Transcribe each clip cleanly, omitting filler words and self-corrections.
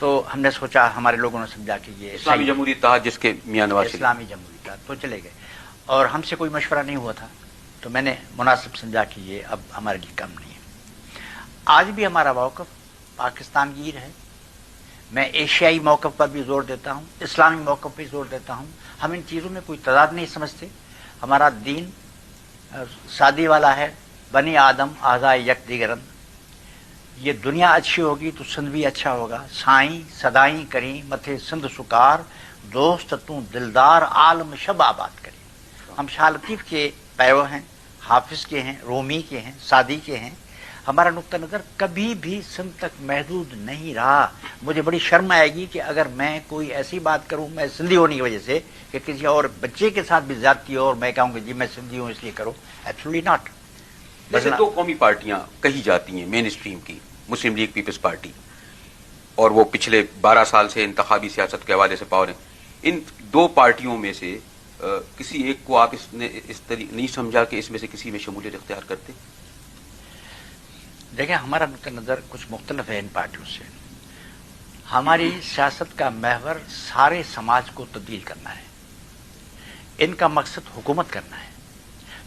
تو ہم نے سوچا, ہمارے لوگوں نے سمجھا کہ یہ اسلامی جمہوری اتحاد جس کے میاں نواز شریف, اسلامی جمہوری اتحاد, تو چلے گئے. اور ہم سے کوئی مشورہ نہیں ہوا تھا, تو میں نے مناسب سمجھا کہ یہ اب ہمارے لیے کم نہیں ہے. آج بھی ہمارا موقف پاکستان گیر ہے. میں ایشیائی موقف پر بھی زور دیتا ہوں, اسلامی موقف پہ زور دیتا ہوں. ہم ان چیزوں میں کوئی تضاد نہیں سمجھتے. ہمارا دین سادی والا ہے, بنی آدم آزائے یک دیگرن. یہ دنیا اچھی ہوگی تو سندھ بھی اچھا ہوگا. سائیں صدائیں کریں متھے سندھ سکار, دوست توں دلدار عالم شب آباد کریں. ہم شاہ لطیف کے پیرو ہیں, حافظ کے ہیں, رومی کے ہیں, سعدی کے ہیں. ہمارا نقطہ نظر کبھی بھی سندھ تک محدود نہیں رہا. مجھے بڑی شرم آئے گی کہ اگر میں کوئی ایسی بات کروں, میں سندھی ہونے کی وجہ سے, کہ کسی اور بچے کے ساتھ بھی زیادتی ہو اور میں کہوں کہ جی میں سندھی ہوں اس لیے کرو. Absolutely not. ویسے دو قومی پارٹیاں کہی جاتی ہیں مین اسٹریم کی, مسلم لیگ پیپلز پارٹی, اور وہ پچھلے 12 سال سے انتخابی سیاست کے حوالے سے پاور ہیں. ان دو پارٹیوں میں سے کسی ایک کو آپ اس طریقے نہیں سمجھا کہ اس میں سے کسی میں شمولیت اختیار کرتے؟ دیکھیں, ہمارا نقطہ نظر کچھ مختلف ہے ان پارٹیوں سے. ہماری سیاست کا محور سارے سماج کو تبدیل کرنا ہے. ان کا مقصد حکومت کرنا ہے.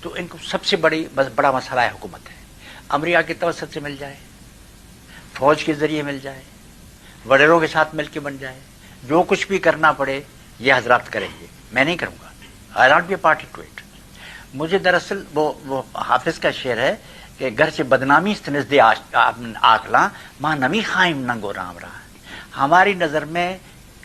تو ان کو سب سے بڑا مسئلہ ہے حکومت ہے. امریکہ کے توسط سے مل جائے, فوج کے ذریعے مل جائے, وڈیروں کے ساتھ مل کے بن جائے, جو کچھ بھی کرنا پڑے یہ حضرات کریں گے. میں نہیں کروں گا. I not be party to it. مجھے دراصل وہ حافظ کا شعر ہے کہ گھر سے بدنامی استنزدے آکلاں ماں نمی خائم ننگو رام رہا. ہماری نظر میں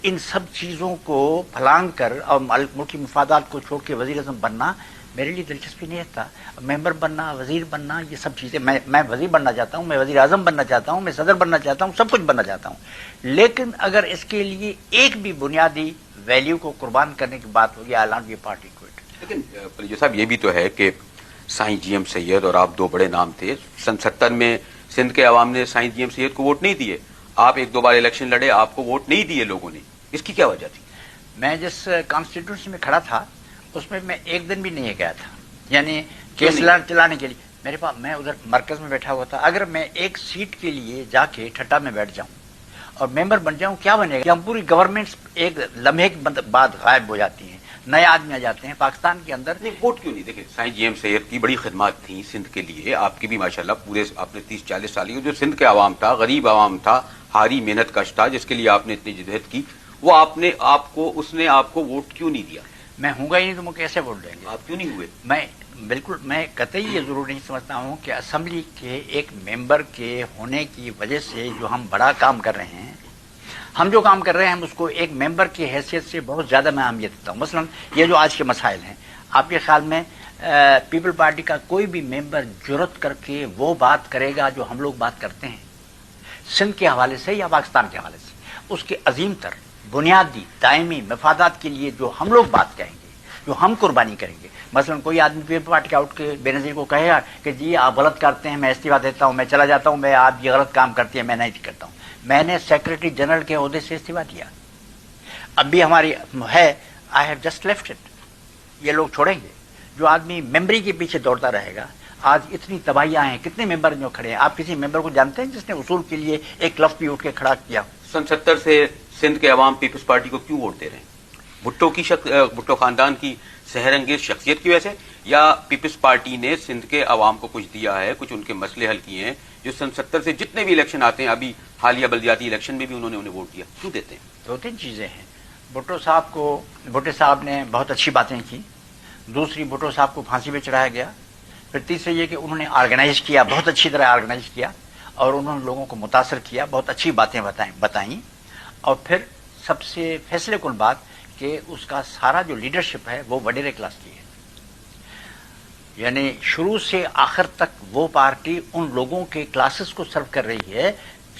ان سب چیزوں کو پھلانگ کر اور ملکی مفادات کو چھوڑ کے وزیر اعظم بننا میرے لیے دلچسپی نہیں رکھتا. ممبر بننا, وزیر بننا, یہ سب چیزیں, میں وزیر بننا چاہتا ہوں, میں وزیر اعظم بننا چاہتا ہوں, میں صدر بننا چاہتا ہوں, سب کچھ بننا چاہتا ہوں. لیکن اگر اس کے لیے ایک بھی بنیادی ویلیو کو قربان کرنے کی بات ہوگی, I not be party to it. لیکن پلیجو صاحب یہ بھی تو ہے کہ سائیں جی ایم سید اور آپ دو بڑے نام تھے. سن 70 میں سندھ کے عوام نے سائیں جی ایم سید کو ووٹ نہیں دیے. آپ ایک دو بار الیکشن لڑے, آپ کو ووٹ نہیں دیے لوگوں نے. اس کی کیا وجہ تھی؟ میں جس کانسٹیٹیوشن میں کھڑا تھا اس میں ایک دن بھی نہیں گیا تھا. یعنی کیس چلانے کے لیے میرے پاس, میں ادھر مرکز میں بیٹھا ہوا تھا. اگر میں ایک سیٹ کے لیے جا کے ٹھٹا میں بیٹھ جاؤں اور ممبر بن جاؤں, کیا بنے گا؟ ہم پوری گورنمنٹ ایک لمحے کے بعد غائب ہو جاتی ہیں, نئے آدمی آ جاتے ہیں پاکستان کے اندر. نہیں, ووٹ کیوں نہیں؟ دیکھیں, سائیں جی ایم سید کی بڑی خدمات تھیں سندھ کے لیے. آپ کی بھی ماشاءاللہ پورے آپ نے 30-40 سال کی, جو سندھ کے عوام تھا, غریب عوام تھا, ہاری محنت کش تھا, جس کے لیے آپ نے اتنی جدوجہد کی, وہ اس نے آپ کو ووٹ کیوں نہیں دیا؟ میں ہوں گا ہی نہیں تو مجھے کیسے ووٹ دیں گے؟ آپ کیوں نہیں ہوئے؟ میں قطعی یہ ضرور نہیں سمجھتا ہوں کہ اسمبلی کے ایک ممبر کے ہونے کی وجہ سے جو ہم بڑا کام کر رہے ہیں, ہم جو کام کر رہے ہیں ہم اس کو ایک ممبر کی حیثیت سے بہت زیادہ میں اہمیت دیتا ہوں. مثلا یہ جو آج کے مسائل ہیں, آپ کے خیال میں پیپل پارٹی کا کوئی بھی ممبر جرت کر کے وہ بات کرے گا جو ہم لوگ بات کرتے ہیں سندھ کے حوالے سے یا پاکستان کے حوالے سے؟ اس کے عظیم تر بنیادی دائمی مفادات کے لیے جو ہم لوگ بات کہیں گے, جو ہم قربانی کریں گے. مثلا کوئی آدمی پیپل پارٹی کا اٹھ کے بے نظیر کو کہے گا کہ جی آپ غلط کرتے ہیں, میں استعفیٰ دیتا ہوں, میں چلا جاتا ہوں, میں آپ یہ غلط کام کرتی ہیں, میں نہیں کرتا ہوں. میں نے سیکرٹری جنرل کے عہدے سے استعفیٰ دیا, اب بھی ہماری ہے, I have just left it. یہ لوگ چھوڑیں گے؟ جو آدمی ممبری کے پیچھے دوڑتا رہے گا. آج اتنی تباہیاں ہیں, کتنے ممبر جو کھڑے ہیں, آپ کسی ممبر کو جانتے ہیں جس نے اصول کے لیے ایک لفظ بھی اٹھ کے کھڑا کیا؟ سن 70 سے سندھ کے عوام پیپلز پارٹی کو کیوں ووٹ دے رہے ہیں؟ بھٹو خاندان کی سحر انگیز شخصیت کی وجہ سے, یا پیپلز پارٹی نے سندھ کے عوام کو کچھ دیا ہے, کچھ ان کے مسئلے حل کیے ہیں, جو سن 70 سے جتنے بھی الیکشن آتے ہیں, ابھی حالیہ بلدیاتی الیکشن میں بھی انہوں نے انہیں ووٹ دیا, کیوں دیتے ہیں؟ 2-3 چیزیں ہیں. بھٹو صاحب نے بہت اچھی باتیں کی. دوسری, بھٹو صاحب کو پھانسی پہ چڑھایا گیا. پھر تیسرے یہ کہ انہوں نے آرگنائز کیا, بہت اچھی طرح آرگنائز کیا, اور انہوں نے لوگوں کو متاثر کیا, بہت اچھی باتیں بتائیں. اور پھر سب سے فیصلے کن بات کہ اس کا سارا جو لیڈرشپ ہے وہ وڈیرے کلاس کی ہے. یعنی شروع سے آخر تک وہ پارٹی ان لوگوں کے کلاسز کو سرو کر رہی ہے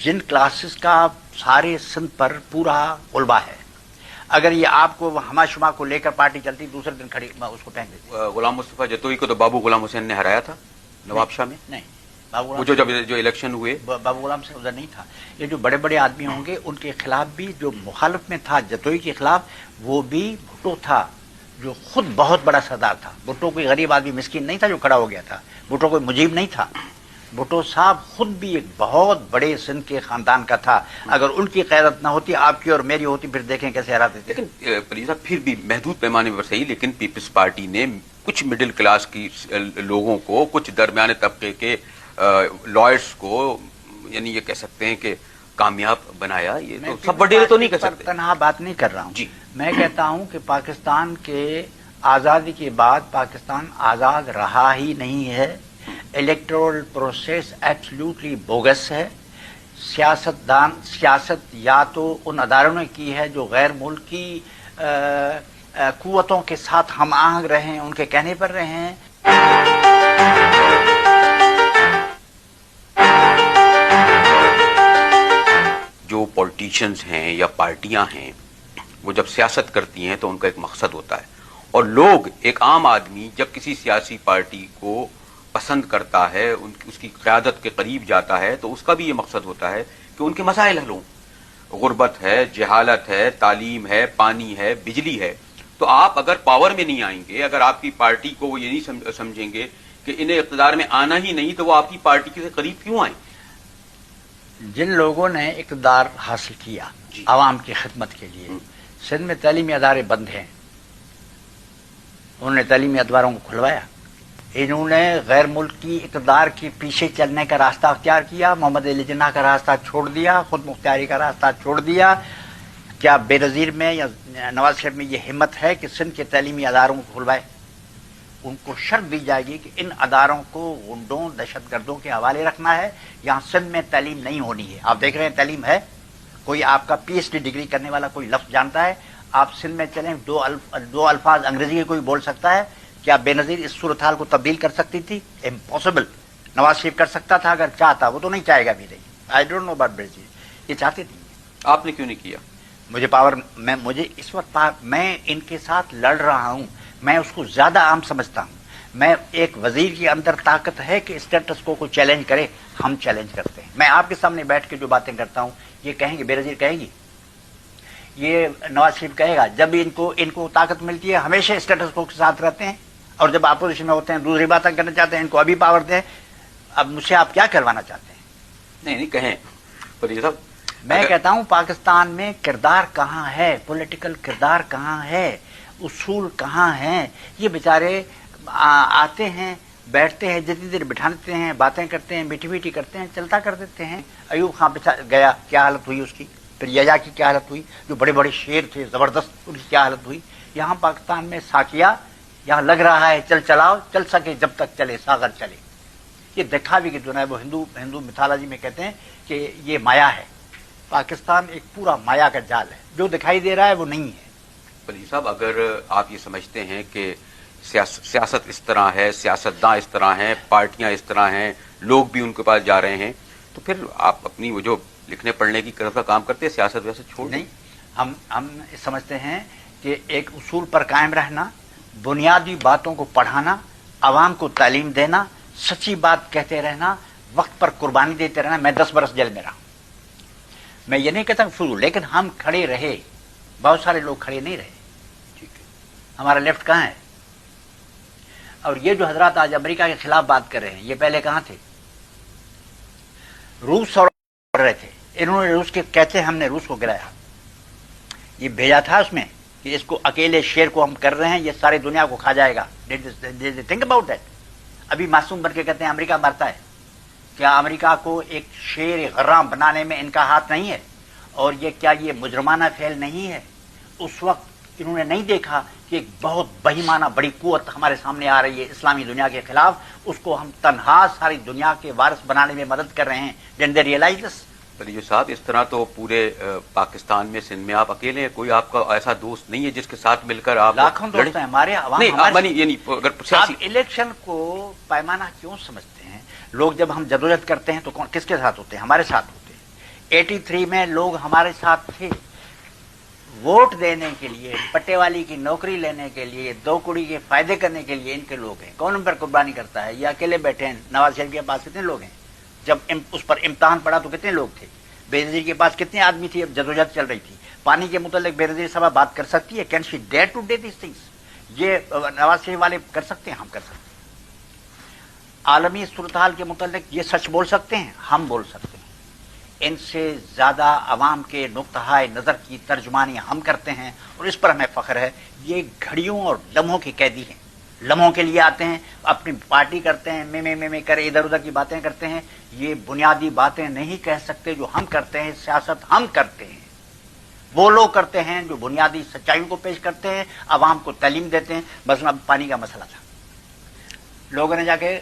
جن کلاسز کا سارے سندھ پر پورا غلبہ ہے. اگر یہ آپ کو ہما شما کو لے کر پارٹی چلتی, دوسرے دن کھڑی اس کو پھینک دیتی. غلام مصطفیٰ جتوئی کو تو بابو غلام حسین نے ہرایا تھا نواب شاہ میں. نہیں, وہ جو الیکشن ہوئے, بابو غلام سے ادھر نہیں تھا. یہ جو بڑے بڑے آدمی ہوں گے ان کے خلاف بھی جو مخالف میں تھا جتوئی کے خلاف, وہ بھی بھٹو تھا جو خود بہت بڑا سردار تھا. بھٹو کوئی غریب آدمی مسکین نہیں تھا جو کھڑا ہو گیا تھا. بھٹو کوئی مجیب نہیں تھا. بھٹو صاحب خود بھی ایک بہت بڑے سندھ کے خاندان کا تھا. اگر ان کی قیادت نہ ہوتی آپ کی اور میری ہوتی پھر دیکھیں کیسے ہراتے تھے. لیکن پلیز صاحب پھر بھی محدود پیمانے پر صحیح، لیکن پیپلز پارٹی نے کچھ مڈل کلاس کی لوگوں کو، کچھ درمیانے طبقے کے لائرس کو، یعنی یہ کہہ سکتے ہیں کہ کامیاب بنایا. یہ تو سب بڑے تو نہیں کہہ سکتے. تنہا بات نہیں کر رہا ہوں جی. میں کہتا ہوں کہ پاکستان کے آزادی کے بعد پاکستان آزاد رہا ہی نہیں ہے. الیکٹورل پروسیس ایبسلیوٹلی بوگس ہے. سیاست یا تو ان اداروں نے کی ہے جو غیر ملکی قوتوں کے ساتھ ہم آہنگ رہے ہیں، ان کے کہنے پر رہے ہیں. جو پولیٹیشنز ہیں یا پارٹیاں ہیں وہ جب سیاست کرتی ہیں تو ان کا ایک مقصد ہوتا ہے، اور لوگ، ایک عام آدمی جب کسی سیاسی پارٹی کو پسند کرتا ہے، اس کی قیادت کے قریب جاتا ہے، تو اس کا بھی یہ مقصد ہوتا ہے کہ ان کے مسائل حل ہوں. غربت ہے، جہالت ہے، تعلیم ہے، پانی ہے، بجلی ہے. تو آپ اگر پاور میں نہیں آئیں گے، اگر آپ کی پارٹی کو وہ یہ نہیں سمجھیں گے کہ انہیں اقتدار میں آنا ہی نہیں، تو وہ آپ کی پارٹی کے قریب کیوں آئیں؟ جن لوگوں نے اقتدار حاصل کیا جی. عوام کی خدمت کے لیے، سندھ میں تعلیمی ادارے بند ہیں، انہوں نے تعلیمی اداروں کو کھلوایا. انہوں نے غیر ملکی اقتدار کے پیچھے چلنے کا راستہ اختیار کیا، محمد علی جناح کا راستہ چھوڑ دیا، خود مختاری کا راستہ چھوڑ دیا. کیا بے نظیر میں یا نواز شریف میں یہ ہمت ہے کہ سندھ کے تعلیمی اداروں کو کھلوائے؟ ان کو شرط دی جائے گی کہ ان اداروں کو غنڈوں، دہشت گردوں کے حوالے رکھنا ہے. یہاں سندھ میں تعلیم نہیں ہونی ہے. آپ دیکھ رہے ہیں تعلیم ہے، کوئی آپ کا پی ایچ ڈی ڈگری کرنے والا کوئی لفظ جانتا ہے؟ آپ سندھ میں چلیں، دو الفاظ انگریزی کے کوئی بول سکتا ہے؟ کیا بے نظیر اس صورتحال کو تبدیل کر سکتی تھی؟ امپاسبل. نواز شریف کر سکتا تھا اگر چاہتا، وہ تو نہیں چاہے گا بھی نہیں. آئی ڈونٹ نو اباؤٹ بے نظیر، یہ چاہتے تھے. آپ نے کیوں نہیں کیا؟ مجھے پاور، مجھے اس وقت میں ان کے ساتھ لڑ رہا ہوں، میں اس کو زیادہ عام سمجھتا ہوں. میں ایک وزیر کے اندر طاقت ہے کہ اسٹیٹس کو چیلنج کرے، ہم چیلنج کرتے ہیں. میں آپ کے سامنے بیٹھ کے جو باتیں کرتا ہوں یہ کہیں گے، بے نظیر کہے گی، یہ نواز شریف کہے گا. جب ان کو طاقت ملتی ہے ہمیشہ اسٹیٹس کو کے ساتھ رہتے ہیں، اور جب اپوزیشن میں ہوتے ہیں دوسری باتیں کرنا چاہتے ہیں، ان کو ابھی پاور دیں. اب مجھ سے آپ کیا کروانا چاہتے ہیں؟ نہیں کہیں. پر یہ سب میں کہتا ہوں پاکستان میں کردار کہاں ہے، پولیٹیکل کردار کہاں ہے، اصول کہاں ہیں؟ یہ بیچارے آتے ہیں، بیٹھتے ہیں، جتنی دیر بٹھاتے ہیں، باتیں کرتے ہیں، میٹھی میٹھی کرتے ہیں، چلتا کر دیتے ہیں. ایوب خان گیا، کیا حالت ہوئی اس کی؟ پھر یحییٰ کی کیا حالت ہوئی؟ جو بڑے بڑے شیر تھے زبردست، ان کی کیا حالت ہوئی؟ یہاں پاکستان میں ساکیا، یہاں لگ رہا ہے چلاؤ، چل سکے جب تک چلے ساغر چلے. یہ دکھاوے کی دنیا ہے. وہ ہندو میتھالوجی میں کہتے ہیں کہ یہ مایا ہے. پاکستان ایک پورا مایا کا جال ہے، جو دکھائی دے رہا ہے وہ نہیں ہے. ولی صاحب اگر آپ یہ سمجھتے ہیں کہ سیاست اس طرح ہے، سیاستداں اس طرح ہیں، پارٹیاں اس طرح ہیں، لوگ بھی ان کے پاس جا رہے ہیں، تو پھر آپ اپنی وہ جو لکھنے پڑھنے کی طرف کا کام کرتے ہیں، سیاست ویسے چھوڑ نہیں. ہم سمجھتے ہیں کہ ایک اصول پر قائم رہنا، بنیادی باتوں کو پڑھانا، عوام کو تعلیم دینا، سچی بات کہتے رہنا، وقت پر قربانی دیتے رہنا. میں 10 برس جیل میں رہا، میں یہ نہیں کہتا فضول، لیکن ہم کھڑے رہے. بہت سارے لوگ کھڑے نہیں رہے. ٹھیک ہے، ہمارا لیفٹ کہاں ہے؟ اور یہ جو حضرات آج امریکہ کے خلاف بات کر رہے ہیں، یہ پہلے کہاں تھے؟ روس اور کر رہے تھے. انہوں نے روس کے کہتے ہیں ہم نے روس کو گرایا، یہ بھیجا تھا اس میں کہ اس کو اکیلے شیر کو ہم کر رہے ہیں، یہ ساری دنیا کو کھا جائے گا. Think about that. ابھی معصوم بن کے کہتے ہیں امریکہ مرتا ہے. کیا امریکہ کو ایک شیر غراں بنانے میں ان کا ہاتھ نہیں ہے؟ اور یہ کیا یہ مجرمانہ فعل نہیں ہے؟ اس وقت انہوں نے نہیں دیکھا کہ ایک بہت بہیمانہ بڑی قوت ہمارے سامنے آ رہی ہے اسلامی دنیا کے خلاف، اس کو ہم تنہا ساری دنیا کے وارث بنانے میں مدد کر رہے ہیں. Didn't they realize this؟ ولی صاحب اس طرح تو پورے پاکستان میں، سندھ میں آپ اکیلے ہیں، کوئی آپ کا ایسا دوست نہیں ہے جس کے ساتھ مل کر آپ لاکھوں دوست ہیں ہمارے. عوام آپ الیکشن کو پیمانہ کیوں سمجھتے ہیں؟ لوگ جب ہم جدوجہد کرتے ہیں تو کس کے ساتھ ہوتے ہیں؟ ہمارے ساتھ ہوتے ہیں. 83 میں لوگ ہمارے ساتھ تھے، ووٹ دینے کے لیے، پٹے والی کی نوکری لینے کے لیے، 2 کڑی کے فائدے کرنے کے لیے ان کے لوگ ہیں. کون ان پر قربانی کرتا ہے؟ یہ اکیلے بیٹھے ہیں. نواز شریف کے پاس کتنے لوگ ہیں؟ جب اس پر امتحان پڑا تو کتنے لوگ تھے؟ بے نظیر کے پاس کتنے آدمی تھے؟ اب جدوجہد چل رہی تھی. پانی کے متعلق بے نظیر صاحبہ بات کر سکتی ہے؟ Can she dare to do these things? یہ نواز شریف والے کر سکتے ہیں، ہم کر سکتے ہیں. عالمی صورتحال کے متعلق یہ سچ بول سکتے ہیں، ہم بول سکتے ہیں. ان سے زیادہ عوام کے نقطۂ نظر کی ترجمانی ہم کرتے ہیں اور اس پر ہمیں فخر ہے. یہ گھڑیوں اور لمحوں کی قیدی ہیں، لمحوں کے لیے آتے ہیں، اپنی پارٹی کرتے ہیں، میں کر ادھر ادھر کی باتیں کرتے ہیں. یہ بنیادی باتیں نہیں کہہ سکتے جو ہم کرتے ہیں. سیاست ہم کرتے ہیں، وہ لوگ کرتے ہیں جو بنیادی سچائیوں کو پیش کرتے ہیں، عوام کو تعلیم دیتے ہیں. بس اب پانی کا مسئلہ تھا، لوگوں نے جا کے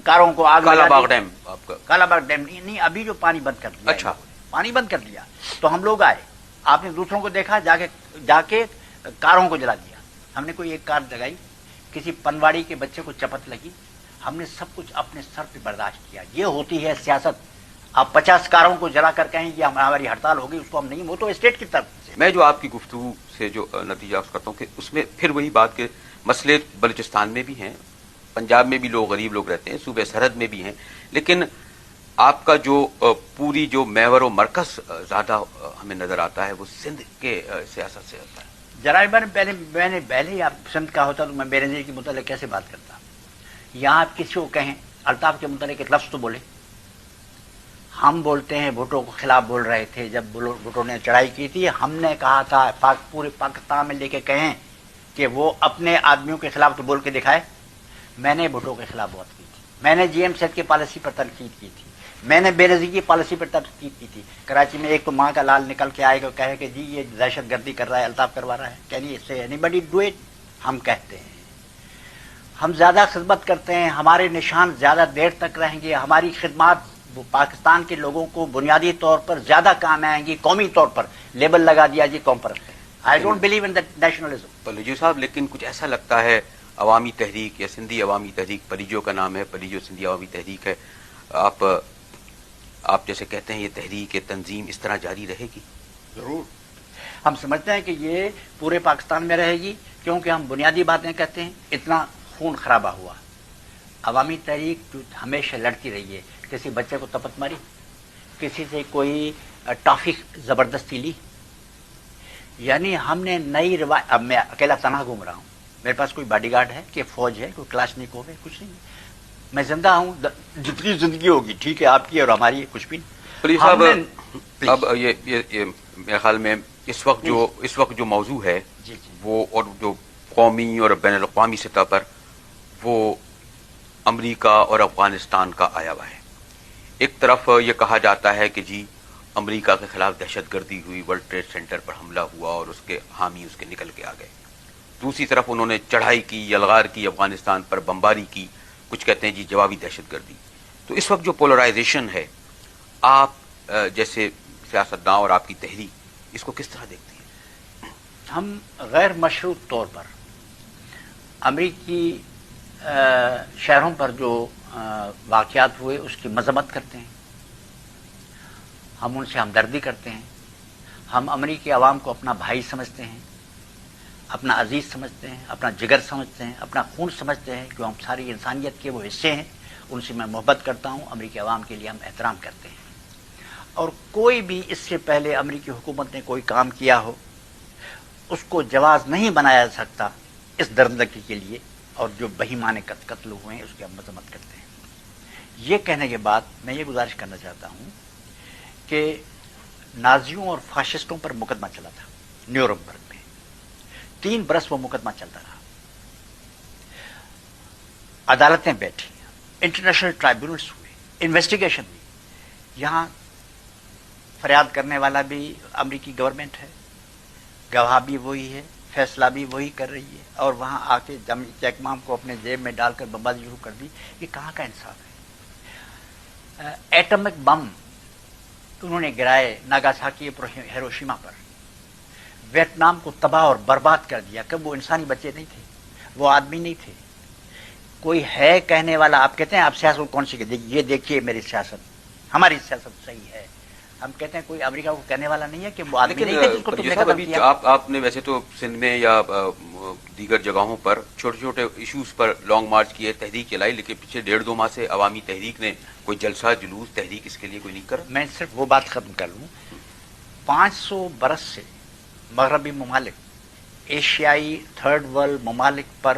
کاروں کو آگ کالا لگا باغ دی. ڈیم آپ کا کالا باغ ڈیم نہیں، ابھی جو پانی بند کر دیا. اچھا. پانی بند کر دیا تو ہم لوگ آئے، آپ نے دوسروں کو دیکھا جا کے کاروں کو جلا دیا. ہم نے کوئی ایک کار جگائی، کسی پنواڑی کے بچے کو چپت لگی، ہم نے سب کچھ اپنے سر پہ برداشت کیا. یہ ہوتی ہے سیاست. آپ 50 کاروں کو جلا کر کہیں یہ ہماری ہڑتال ہوگی، اس کو ہم نہیں، وہ تو اسٹیٹ کی طرف سے. میں جو آپ کی گفتگو سے جو نتیجہ کرتا ہوں کہ اس میں پھر وہی بات کہ مسئلے بلوچستان میں بھی ہیں، پنجاب میں بھی لوگ غریب لوگ رہتے ہیں، صوبے سرحد میں بھی ہیں، لیکن آپ کا جو پوری جو محور و مرکز زیادہ ہمیں نظر آتا ہے وہ سندھ کے سیاست سے ہوتا ہے. جناب میں نے پہلے ہی آپ سندھ کا ہوتا تو میں بے نظیر کے متعلق کیسے بات کرتا. یہاں آپ کسی کو کہیں الطاف کے متعلق ایک لفظ تو بولے. ہم بولتے ہیں بھٹو کے خلاف بول رہے تھے جب بھٹو نے چڑھائی کی تھی. ہم نے کہا تھا پورے پاکستان میں لے کے کہیں کہ وہ اپنے آدمیوں کے خلاف تو بول کے دکھائے. میں نے بھٹو کے خلاف بات کی تھی، میں نے جی ایم سیٹ کی پالیسی پر تنقید کی تھی، میں نے بے نظیر کی پالیسی پر تنقید کی تھی. کراچی میں ایک تو ماں کا لال نکل کے آئے گا کہے کہ جی یہ دہشت گردی کر رہا ہے، الطاف کروا رہا ہے. کین یو سے اینی باڈی ڈو اٹ؟ ہم کہتے ہیں ہم زیادہ خدمت کرتے ہیں، ہمارے نشان زیادہ دیر تک رہیں گے، ہماری خدمات وہ پاکستان کے لوگوں کو بنیادی طور پر زیادہ کام آئیں گی. قومی طور پر لیبل لگا دیا جی قوم پرست ہے. I don't believe in that nationalism. Palijo صاحب، لیکن کچھ ایسا لگتا ہے عوامی تحریک یا سندھی عوامی تحریک، پلیجو کا نام ہے، پلیجو سندھی عوامی تحریک ہے، آپ جیسے کہتے ہیں یہ تحریک، یہ تنظیم اس طرح جاری رہے گی؟ ضرور. ہم سمجھتے ہیں کہ یہ پورے پاکستان میں رہے گی کیونکہ ہم بنیادی باتیں کہتے ہیں. اتنا خون خرابہ ہوا، عوامی تحریک جو ہمیشہ لڑتی رہی ہے. کسی بچے کو تپت ماری، کسی سے کوئی ٹافی زبردستی لی، یعنی ہم نے نئی روایت. اب میں اکیلا تنہا گھوم رہا ہوں، میرے پاس کوئی باڈی گارڈ ہے کہ فوج ہے، کوئی کلاشنکوف ہے، کچھ نہیں. میں زندہ ہوں، جتنی زندگی ہوگی ٹھیک ہے، آپ کی اور ہماری کچھ بھی نہیں. پلیز صاحب، اب یہ میرے خیال میں اس وقت جو موضوع ہے وہ، اور جو قومی اور بین الاقوامی سطح پر، وہ امریکہ اور افغانستان کا آیا ہوا ہے. ایک طرف یہ کہا جاتا ہے کہ جی امریکہ کے خلاف دہشت گردی ہوئی، ورلڈ ٹریڈ سینٹر پر حملہ ہوا اور اس کے حامی اس کے نکل کے آ گئے. دوسری طرف انہوں نے چڑھائی کی، یلغار کی، افغانستان پر بمباری کی، کچھ کہتے ہیں جی جوابی دہشت گردی. تو اس وقت جو پولرائزیشن ہے، آپ جیسے سیاستداں اور آپ کی تحریک اس کو کس طرح دیکھتی ہیں؟ ہم غیر مشروط طور پر امریکی شہروں پر جو واقعات ہوئے اس کی مذمت کرتے ہیں. ہم ان سے ہمدردی کرتے ہیں. ہم امریکی عوام کو اپنا بھائی سمجھتے ہیں، اپنا عزیز سمجھتے ہیں، اپنا جگر سمجھتے ہیں، اپنا خون سمجھتے ہیں، جو ہم ساری انسانیت کے وہ حصے ہیں. ان سے میں محبت کرتا ہوں. امریکی عوام کے لیے ہم احترام کرتے ہیں. اور کوئی بھی اس سے پہلے امریکی حکومت نے کوئی کام کیا ہو اس کو جواز نہیں بنایا جا سکتا اس درندگی کے لیے. اور جو بہیمانہ قتل ہوئے ہیں اس کی ہم مذمت کرتے ہیں. یہ کہنے کے بعد میں یہ گزارش کرنا چاہتا ہوں کہ نازیوں اور فاشسٹوں پر مقدمہ چلا تھا نیورمبرگ میں. 3 برس وہ مقدمہ چلتا رہا. عدالتیں بیٹھی، انٹرنیشنل ٹرائبونلز ہوئے، انویسٹیگیشن ہوئی. یہاں فریاد کرنے والا بھی امریکی گورنمنٹ ہے، گواہ بھی وہی ہے، فیصلہ بھی وہی کر رہی ہے، اور وہاں آ کے چیکمام کو اپنے جیب میں ڈال کر بمباری شروع کر دی. یہ کہاں کا انصاف ہے؟ ایٹمک بم انہوں نے گرائے ناگاساکی اور ہیروشیما پر، ویتنام کو تباہ اور برباد کر دیا. کہ وہ انسانی بچے نہیں تھے، وہ آدمی نہیں تھے. کوئی ہے کہنے والا؟ آپ کہتے ہیں آپ سیاست کون سی؟ یہ دیکھیے میری سیاست، ہماری سیاست صحیح ہے. ہم کہتے ہیں کوئی امریکہ کو کہنے والا نہیں ہے کہ وہ آدمی نہیں تھے جس کو تم نے قتل کیا. آپ نے ویسے تو سندھ میں یا دیگر جگہوں پر چھوٹے چھوٹے ایشوز پر لانگ مارچ کیے، تحریک چلائی، لیکن پچھلے 1.5-2 ماہ سے عوامی تحریک نے کوئی جلسہ جلوس تحریک اس کے لیے کوئی نہیں کرا. میں صرف وہ بات ختم کر لوں. 500 برس سے مغربی ممالک، ایشیائی 3rd ورلڈ ممالک پر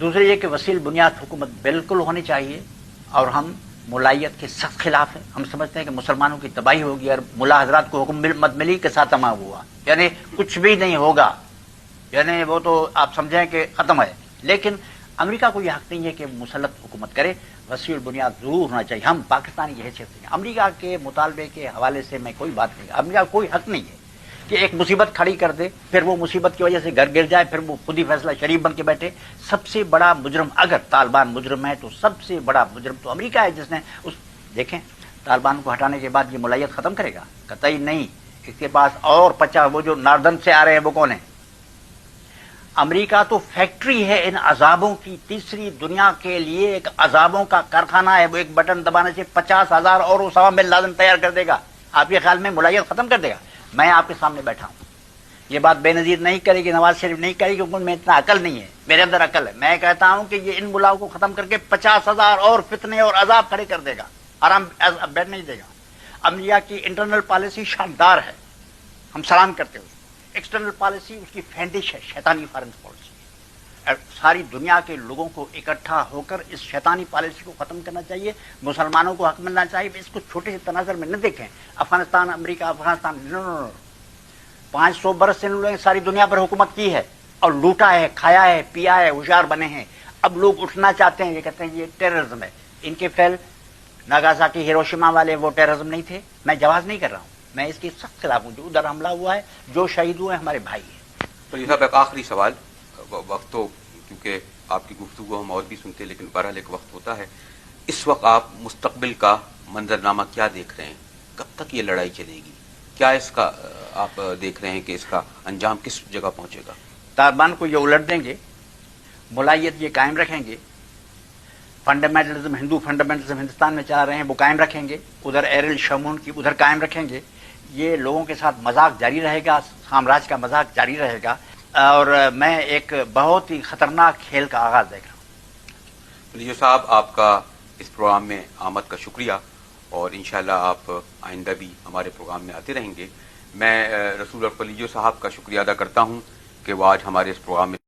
دوسرے یہ کہ وسیع بنیاد حکومت بالکل ہونی چاہیے، اور ہم ملائیت کے سخت خلاف ہیں. ہم سمجھتے ہیں کہ مسلمانوں کی تباہی ہوگی اور ملا حضرات کو حکم مت ملی کے ساتھ تمام ہوا، یعنی کچھ بھی نہیں ہوگا، یعنی وہ تو آپ سمجھیں کہ ختم ہے. لیکن امریکہ کو یہ حق نہیں ہے کہ مسلط حکومت کرے، وسیع البنیاد ضرور ہونا چاہیے. ہم پاکستانی کی حیثیت سے امریکہ کے مطالبے کے حوالے سے میں کوئی بات نہیں، امریکہ کو کوئی حق نہیں ہے کہ ایک مصیبت کھڑی کر دے، پھر وہ مصیبت کی وجہ سے گھر گر جائے، پھر وہ خود ہی فیصلہ شریف بن کے بیٹھے. سب سے بڑا مجرم اگر طالبان مجرم ہے تو سب سے بڑا مجرم تو امریکہ ہے، جس نے دیکھیں طالبان کو ہٹانے کے بعد یہ ملائیت ختم کرے گا؟ قطعی نہیں. اس کے پاس اور 50 وہ جو ناردن سے آ رہے ہیں وہ کون ہیں؟ امریکہ تو فیکٹری ہے ان عذابوں کی، تیسری دنیا کے لیے ایک عذابوں کا کارخانہ ہے. وہ ایک بٹن دبانے سے 50,000 اور اسامہ بن لادن تیار کر دے گا. آپ کے خیال میں ملائیت ختم کر دے گا؟ میں آپ کے سامنے بیٹھا ہوں، یہ بات بے نظیر نہیں کرے گی، نواز شریف نہیں کرے گی، کیونکہ میں اتنا عقل نہیں ہے، میرے اندر عقل ہے. میں کہتا ہوں کہ یہ ان ملاؤں کو ختم کر کے 50,000 اور فتنے اور عذاب کھڑے کر دے گا، آرام بیٹھ نہیں دے گا. امریکہ کی انٹرنل پالیسی شاندار ہے، ہم سلام کرتے ہیں. ایکسٹرنل پالیسی اس کی فینڈش ہے، شیطانی فارن پالیسی. ساری دنیا کے لوگوں کو اکٹھا ہو کر اس شیطانی پالیسی کو ختم کرنا چاہیے. مسلمانوں کو حق ملنا چاہیے. اس کو چھوٹے سے تناظر میں نہ دیکھیں. افغانستان امریکہ افغانستان 500 برس سے انہوں نے ساری دنیا پر حکومت کی ہے اور لوٹا ہے، کھایا ہے، پیا ہے، ہوشیار بنے ہیں. اب لوگ اٹھنا چاہتے ہیں، یہ کہتے ہیں یہ ٹیررزم ہے. ان کے فعل ناگاساکی ہیروشیما والے وہ ٹیررزم نہیں تھے؟ میں جواز نہیں کر رہا ہوں، میں اس کی سخت خلاف ہوں. جو ادھر حملہ ہوا ہے، جو شہید ہوئے ہیں ہمارے بھائی ہیں. تو یہ صاحب ایک آخری سوال، وقت تو کیونکہ آپ کی گفتگو ہم اور بھی سنتے لیکن بہرحال ایک وقت ہوتا ہے. اس وقت آپ مستقبل کا منظرنامہ کیا دیکھ رہے ہیں؟ کب تک یہ لڑائی چلے گی؟ کیا اس کا آپ دیکھ رہے ہیں کہ اس کا انجام کس جگہ پہنچے گا؟ طالبان کو یہ الٹ دیں گے، ملائیت یہ قائم رکھیں گے، فنڈامنٹلزم ہندو فنڈامنٹلزم ہندوستان میں چلا رہے ہیں وہ قائم رکھیں گے، ادھر ایرل شمون کی ادھر قائم رکھیں گے. یہ لوگوں کے ساتھ مذاق جاری رہے گا، سامراج کا مذاق جاری رہے گا. اور میں ایک بہت ہی خطرناک کھیل کا آغاز دیکھ رہا ہوں. لیجو صاحب، آپ کا اس پروگرام میں آمد کا شکریہ، اور انشاءاللہ آپ آئندہ بھی ہمارے پروگرام میں آتے رہیں گے. میں رسول اکبر لیجو صاحب کا شکریہ ادا کرتا ہوں کہ وہ آج ہمارے اس پروگرام میں